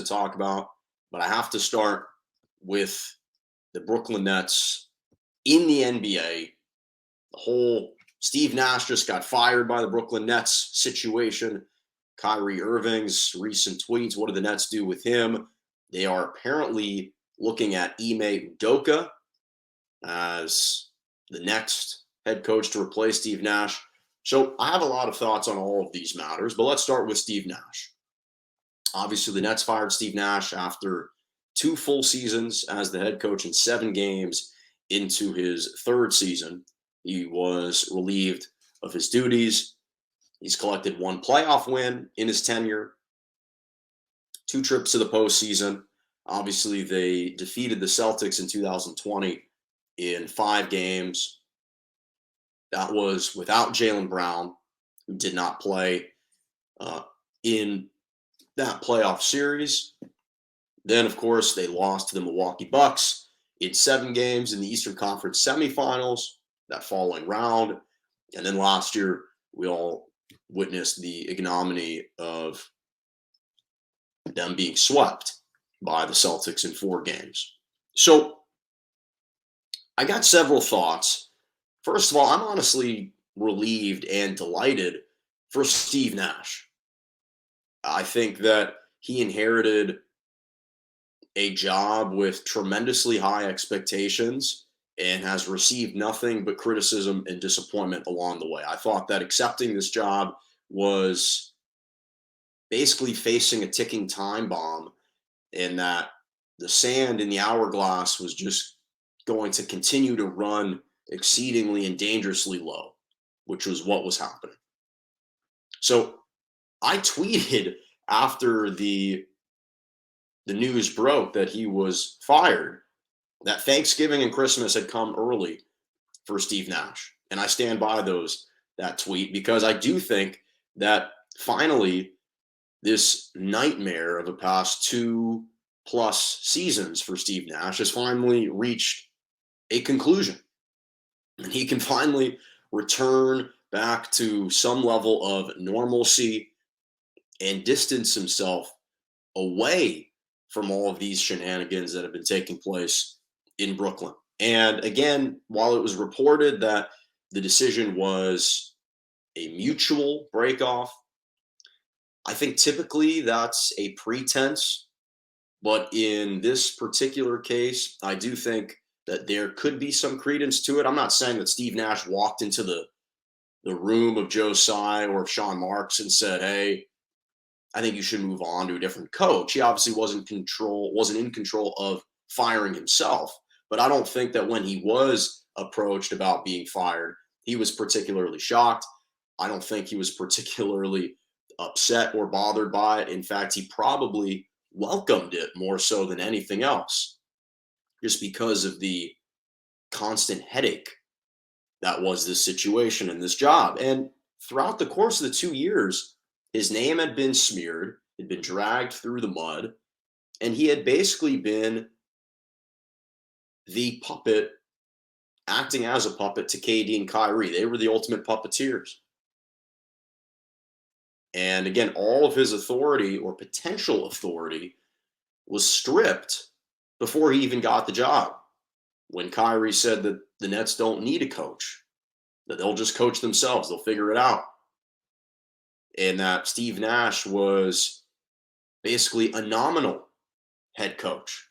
talk about, but I have to start with the Brooklyn Nets in the NBA. The whole Steve Nash just got fired by the Brooklyn Nets situation. Kyrie Irving's recent tweets. What do the Nets do with him? They are apparently looking at Ime Udoka as the next head coach to replace Steve Nash. So I have a lot of thoughts on all of these matters, but let's start with Steve Nash. Obviously, the Nets fired Steve Nash after 2 full seasons as the head coach and 7 games into his 3rd season. He was relieved of his duties. He's collected 1 playoff win in his tenure, 2 trips to the postseason. Obviously, they defeated the Celtics in 2020 in 5 games. That was without Jaylen Brown, who did not play in that playoff series. Then, of course, they lost to the Milwaukee Bucks in 7 games in the Eastern Conference semifinals, that following round. And then last year, we all witnessed the ignominy of them being swept by the Celtics in 4 games. So I got several thoughts. First of all, I'm honestly relieved and delighted for Steve Nash. I think that he inherited a job with tremendously high expectations and has received nothing but criticism and disappointment along the way. I thought that accepting this job was basically facing a ticking time bomb, and that the sand in the hourglass was just going to continue to run exceedingly and dangerously low, which was what was happening. So I tweeted after the news broke that he was fired, that Thanksgiving and Christmas had come early for Steve Nash. And I stand by that tweet, because I do think that finally this nightmare of the past 2+ seasons for Steve Nash has finally reached a conclusion. And he can finally return back to some level of normalcy and distance himself away from all of these shenanigans that have been taking place in Brooklyn. And again, while it was reported that the decision was a mutual breakoff, I think typically that's a pretense. But in this particular case, I do think that there could be some credence to it. I'm not saying that Steve Nash walked into the room of Joe Tsai or of Sean Marks and said, hey, I think you should move on to a different coach. He obviously wasn't in control of firing himself. But I don't think that when he was approached about being fired, he was particularly shocked. I don't think he was particularly upset or bothered by it. In fact, he probably welcomed it more so than anything else, just because of the constant headache that was this situation and this job. And throughout the course of the 2 years, his name had been smeared, had been dragged through the mud, and he had basically been the puppet, acting as a puppet to KD and Kyrie. They were the ultimate puppeteers. And again, all of his authority or potential authority was stripped before he even got the job. When Kyrie said that the Nets don't need a coach, that they'll just coach themselves, they'll figure it out. And that Steve Nash was basically a nominal head coach.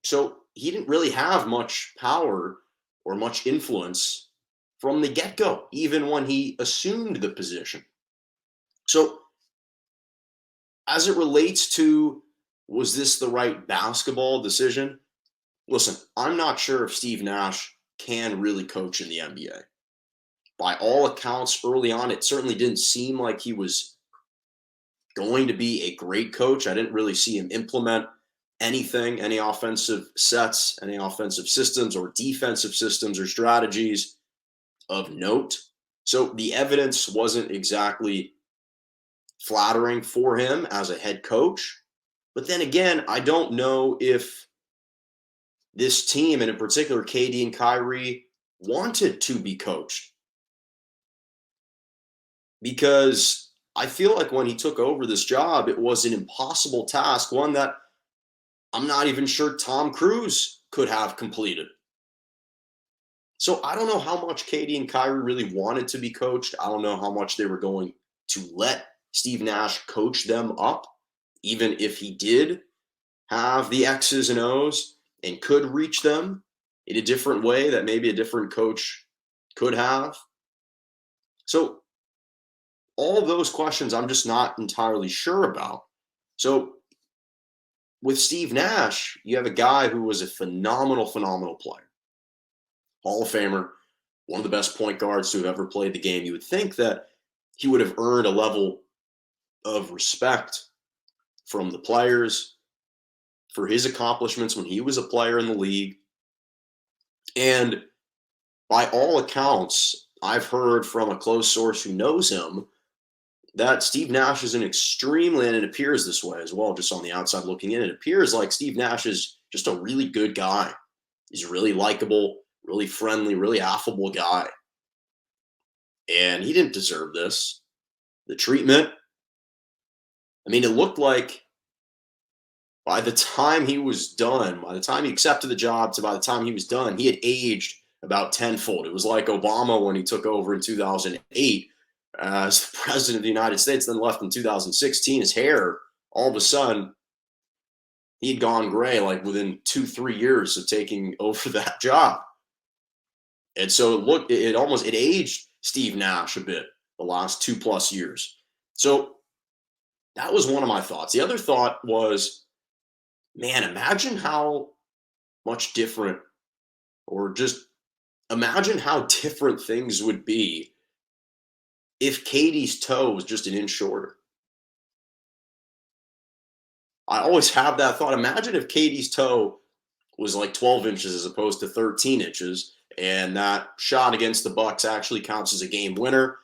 So he didn't really have much power or much influence from the get-go, even when he assumed the position. So as it relates to, was this the right basketball decision? Listen, I'm not sure if Steve Nash can really coach in the NBA. By all accounts, early on, it certainly didn't seem like he was going to be a great coach. I didn't really see him implement anything, any offensive sets, any offensive systems or defensive systems or strategies of note. So the evidence wasn't exactly flattering for him as a head coach. But then again, I don't know if this team, and in particular KD and Kyrie, wanted to be coached. Because I feel like when he took over this job, it was an impossible task, one that I'm not even sure Tom Cruise could have completed. So I don't know how much Katie and Kyrie really wanted to be coached. I don't know how much they were going to let Steve Nash coach them up, even if he did have the X's and O's and could reach them in a different way that maybe a different coach could have. So all of those questions I'm just not entirely sure about. So with Steve Nash, you have a guy who was a phenomenal player, Hall of Famer, one of the best point guards to have ever played the game. You would think that he would have earned a level of respect from the players for his accomplishments when he was a player in the league. And by all accounts, I've heard from a close source who knows him that Steve Nash is an extremely, and it appears this way as well, just on the outside looking in, it appears like Steve Nash is just a really good guy. He's a really likable, really friendly, really affable guy. And he didn't deserve this. The treatment, I mean, it looked like by the time he was done, by the time he accepted the job to by the time he was done, he had aged about tenfold. It was like Obama when he took over in 2008 as the president of the United States, then left in 2016. His hair, all of a sudden, he had gone gray like within 2-3 years of taking over that job. And so it aged Steve Nash a bit the last 2+ years. So that was one of my thoughts. The other thought was, man, imagine how much different, or just imagine how different things would be if Katie's toe was just an inch shorter. I always have that thought. Imagine if Katie's toe was like 12 inches as opposed to 13 inches, and that shot against the Bucks actually counts as a game winner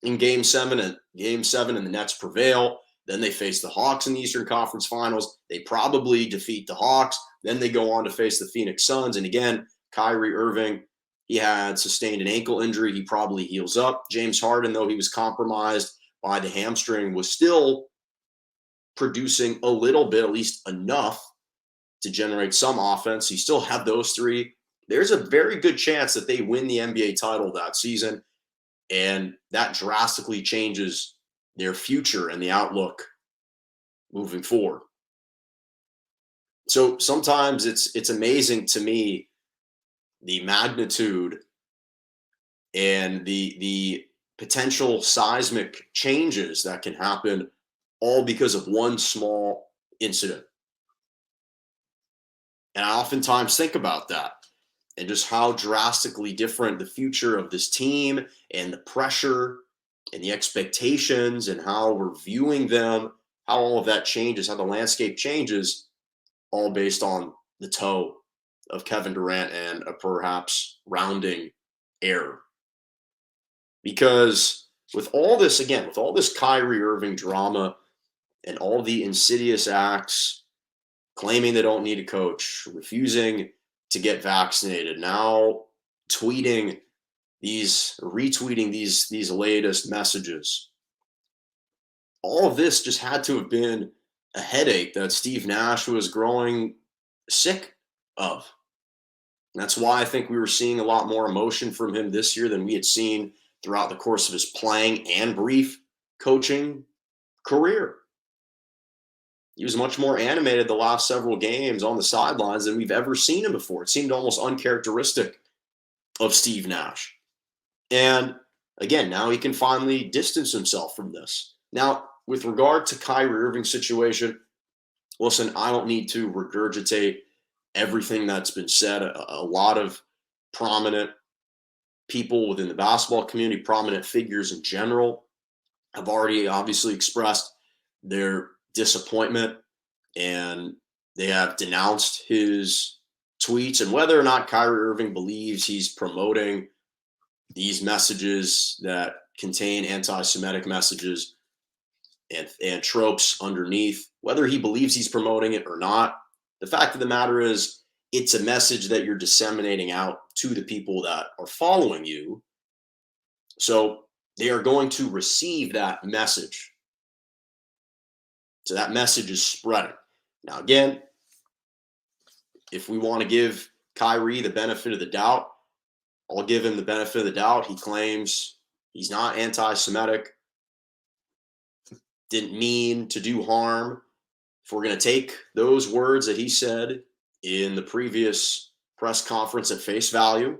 in Game 7, and the Nets prevail. Then they face the Hawks in the Eastern Conference Finals. They probably defeat the Hawks. Then they go on to face the Phoenix Suns. And again, Kyrie Irving, he had sustained an ankle injury. He probably heals up. James Harden, though he was compromised by the hamstring, was still producing a little bit, at least enough to generate some offense. You still have those three. There's a very good chance that they win the NBA title that season, and that drastically changes their future and the outlook moving forward. So sometimes it's amazing to me the magnitude and the potential seismic changes that can happen all because of one small incident. And I oftentimes think about that and just how drastically different the future of this team and the pressure and the expectations and how we're viewing them, how all of that changes, how the landscape changes, all based on the toe of Kevin Durant and a perhaps rounding error. Because with all this, again, with all this Kyrie Irving drama and all the insidious acts, claiming they don't need a coach, refusing to get vaccinated, now retweeting these latest messages. All of this just had to have been a headache that Steve Nash was growing sick of. And that's why I think we were seeing a lot more emotion from him this year than we had seen throughout the course of his playing and brief coaching career. He was much more animated the last several games on the sidelines than we've ever seen him before. It seemed almost uncharacteristic of Steve Nash. And again, now he can finally distance himself from this. Now, with regard to Kyrie Irving's situation, listen, I don't need to regurgitate everything that's been said. A lot of prominent people within the basketball community, prominent figures in general, have already obviously expressed their disappointment, and they have denounced his tweets. And whether or not Kyrie Irving believes he's promoting these messages that contain anti-Semitic messages and tropes underneath, whether he believes he's promoting it or not, the fact of the matter is it's a message that you're disseminating out to the people that are following you. So they are going to receive that message. So that message is spreading. Now, again, if we want to give Kyrie the benefit of the doubt, I'll give him the benefit of the doubt. He claims he's not anti-Semitic, didn't mean to do harm. If we're going to take those words that he said in the previous press conference at face value,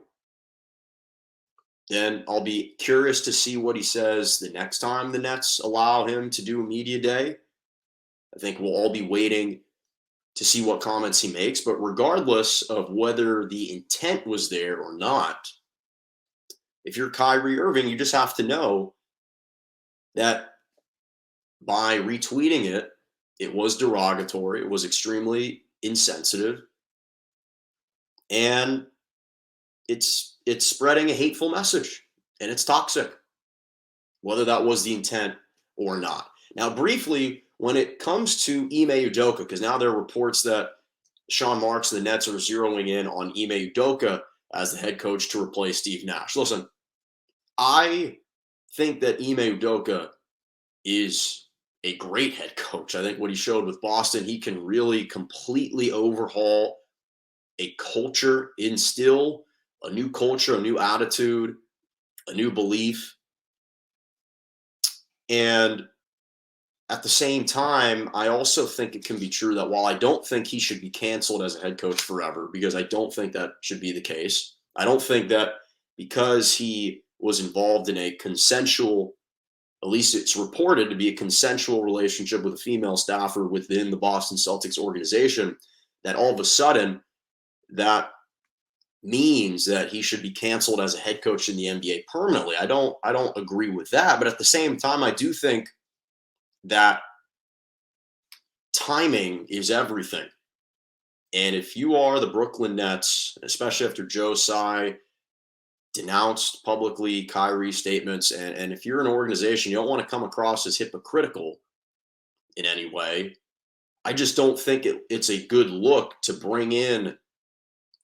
then I'll be curious to see what he says the next time the Nets allow him to do a media day. I think we'll all be waiting to see what comments he makes. But regardless of whether the intent was there or not, if you're Kyrie Irving, you just have to know that by retweeting it, it was derogatory, it was extremely insensitive, and it's spreading a hateful message, and it's toxic, whether that was the intent or not. Now, briefly, when it comes to Ime Udoka, because now there are reports that Sean Marks and the Nets are zeroing in on Ime Udoka as the head coach to replace Steve Nash. Listen, I think that Ime Udoka is a great head coach. I think what he showed with Boston, he can really completely overhaul a culture, instill a new culture, a new attitude, a new belief. And at the same time, I also think it can be true that while I don't think he should be canceled as a head coach forever, because I don't think that should be the case, I don't think that because he was involved in a consensual, at least it's reported to be a consensual relationship with a female staffer within the Boston Celtics organization, that all of a sudden that means that he should be canceled as a head coach in the NBA permanently. I don't agree with that, but at the same time, I do think that timing is everything. And if you are the Brooklyn Nets, especially after Joe Tsai denounced publicly Kyrie's statements, and if you're an organization, you don't want to come across as hypocritical in any way. I just don't think it's a good look to bring in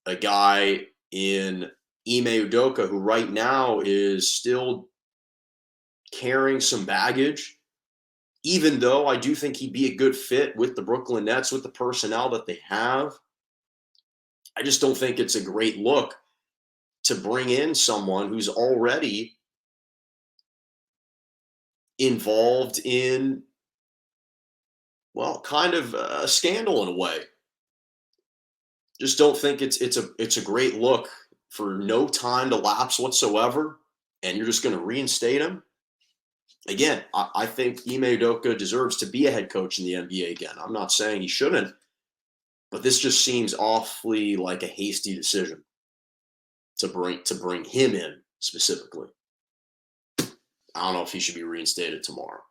a guy in Ime Udoka who right now is still carrying some baggage, even though I do think he'd be a good fit with the Brooklyn Nets, with the personnel that they have. I just don't think it's a great look to bring in someone who's already involved in, well, kind of a scandal in a way. Just don't think it's a great look for no time to lapse whatsoever, and you're just going to reinstate him. Again, I think Ime Udoka deserves to be a head coach in the NBA again. I'm not saying he shouldn't, but this just seems awfully like a hasty decision to bring him in specifically. I don't know if he should be reinstated tomorrow.